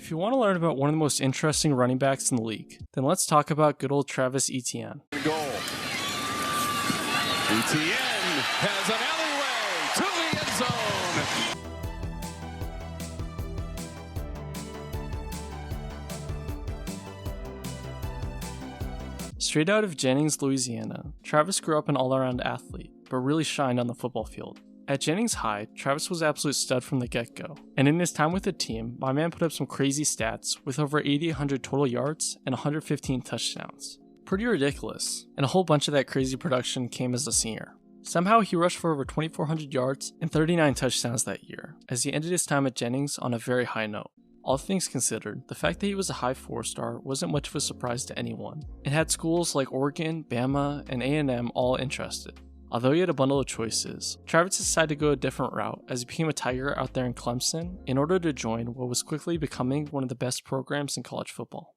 If you want to learn about one of the most interesting running backs in the league, then let's talk about good old Travis Etienne. Goal. Etienne has an alleyway to the end zone. Straight out of Jennings, Louisiana, Travis grew up an all-around athlete, but really shined on the football field. At Jennings High, Travis was an absolute stud from the get-go, and in his time with the team, my man put up some crazy stats with over 8,800 total yards and 115 touchdowns. Pretty ridiculous, and a whole bunch of that crazy production came as a senior. Somehow he rushed for over 2,400 yards and 39 touchdowns that year, as he ended his time at Jennings on a very high note. All things considered, the fact that he was a high 4-star wasn't much of a surprise to anyone. It had schools like Oregon, Bama, and A&M all interested. Although he had a bundle of choices, Travis decided to go a different route as he became a Tiger out there in Clemson in order to join what was quickly becoming one of the best programs in college football.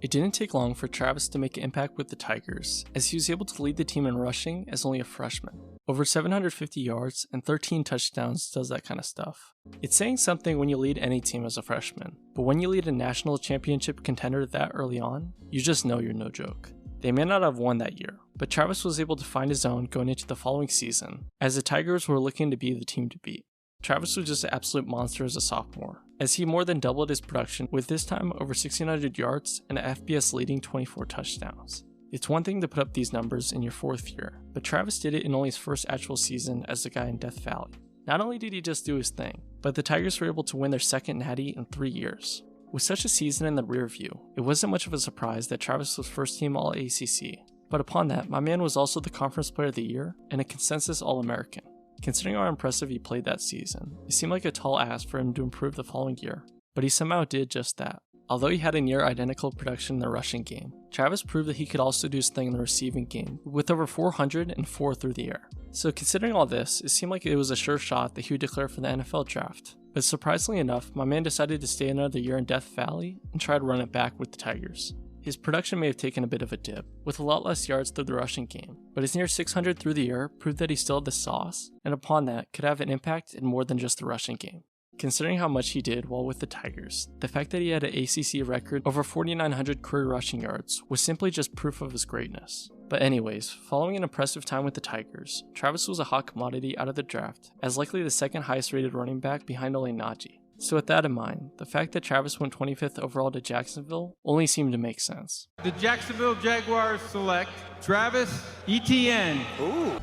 It didn't take long for Travis to make an impact with the Tigers, as he was able to lead the team in rushing as only a freshman. Over 750 yards and 13 touchdowns does that kind of stuff. It's saying something when you lead any team as a freshman, but when you lead a national championship contender that early on, you just know you're no joke. They may not have won that year, but Travis was able to find his own going into the following season, as the Tigers were looking to be the team to beat. Travis was just an absolute monster as a sophomore, as he more than doubled his production with this time over 1,600 yards and an FBS leading 24 touchdowns. It's one thing to put up these numbers in your 4th year, but Travis did it in only his first actual season as the guy in Death Valley. Not only did he just do his thing, but the Tigers were able to win their second natty in 3 years. With such a season in the rear view, it wasn't much of a surprise that Travis was first team All-ACC, but upon that, my man was also the Conference Player of the Year and a consensus All-American. Considering how impressive he played that season, it seemed like a tall ask for him to improve the following year, but he somehow did just that. Although he had a near identical production in the rushing game, Travis proved that he could also do his thing in the receiving game, with over 404 through the air. So considering all this, it seemed like it was a sure shot that he would declare for the NFL draft. But surprisingly enough, my man decided to stay another year in Death Valley and try to run it back with the Tigers. His production may have taken a bit of a dip, with a lot less yards through the rushing game, but his near 600 through the air proved that he still had the sauce, and upon that, could have an impact in more than just the rushing game. Considering how much he did while with the Tigers, the fact that he had an ACC record over 4,900 career rushing yards was simply just proof of his greatness. But anyways, following an impressive time with the Tigers, Travis was a hot commodity out of the draft, as likely the second highest rated running back behind only Najee. So with that in mind, the fact that Travis went 25th overall to Jacksonville only seemed to make sense. The Jacksonville Jaguars select Travis Etienne. Ooh.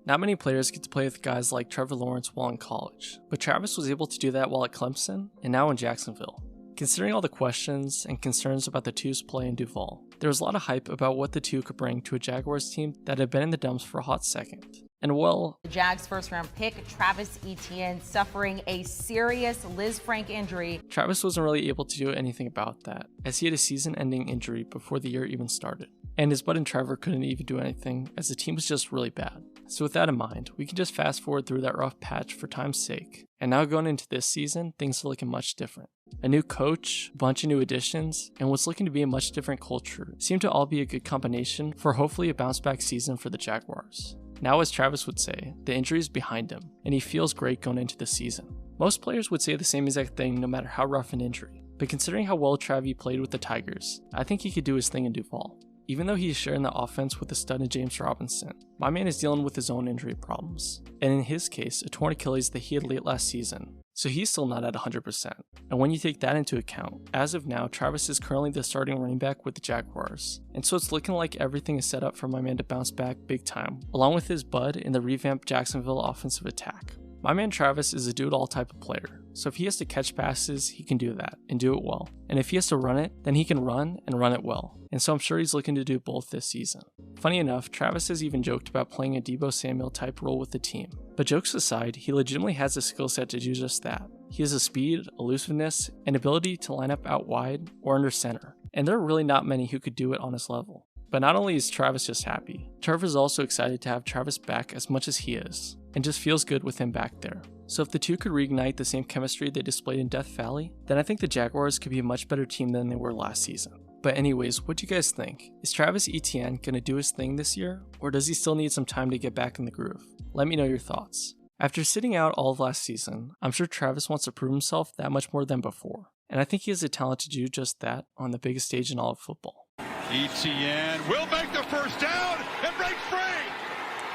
Not many players get to play with guys like Trevor Lawrence while in college, but Travis was able to do that while at Clemson and now in Jacksonville. Considering all the questions and concerns about the two's play in Duval, there was a lot of hype about what the two could bring to a Jaguars team that had been in the dumps for a hot second. And well, the Jags' first-round pick, Travis Etienne, suffering a serious Liz Frank injury. Travis wasn't really able to do anything about that, as he had a season-ending injury before the year even started. And his bud and Trevor couldn't even do anything, as the team was just really bad. So with that in mind, we can just fast forward through that rough patch for time's sake. And now going into this season, things are looking much different. A new coach, a bunch of new additions, and what's looking to be a much different culture seem to all be a good combination for hopefully a bounce-back season for the Jaguars. Now, as Travis would say, the injury is behind him, and he feels great going into the season. Most players would say the same exact thing no matter how rough an injury, but considering how well Travis played with the Tigers, I think he could do his thing in Duval. Even though he's sharing the offense with the stud in James Robinson, my man is dealing with his own injury problems, and in his case, a torn Achilles that he had late last season, so he's still not at 100%. And when you take that into account, as of now, Travis is currently the starting running back with the Jaguars, and so it's looking like everything is set up for my man to bounce back big time, along with his bud in the revamped Jacksonville offensive attack. My man Travis is a do-it-all type of player, so if he has to catch passes, he can do that, and do it well. And if he has to run it, then he can run, and run it well. And so I'm sure he's looking to do both this season. Funny enough, Travis has even joked about playing a Deebo Samuel type role with the team. But jokes aside, he legitimately has the skill set to do just that. He has the speed, elusiveness, and ability to line up out wide or under center. And there are really not many who could do it on his level. But not only is Travis just happy, Trevor is also excited to have Travis back as much as he is, and just feels good with him back there. So if the two could reignite the same chemistry they displayed in Death Valley, then I think the Jaguars could be a much better team than they were last season. But anyways, what do you guys think? Is Travis Etienne gonna do his thing this year, or does he still need some time to get back in the groove? Let me know your thoughts. After sitting out all of last season, I'm sure Travis wants to prove himself that much more than before, and I think he has the talent to do just that on the biggest stage in all of football. Etienne will make the first down and break free.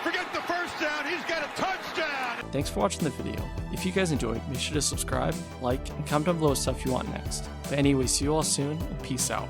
Forget the first down, he's got a touchdown. Thanks for watching the video. If you guys enjoyed, make sure to subscribe, like, and comment down below stuff you want next. But anyway, see you all soon, and peace out.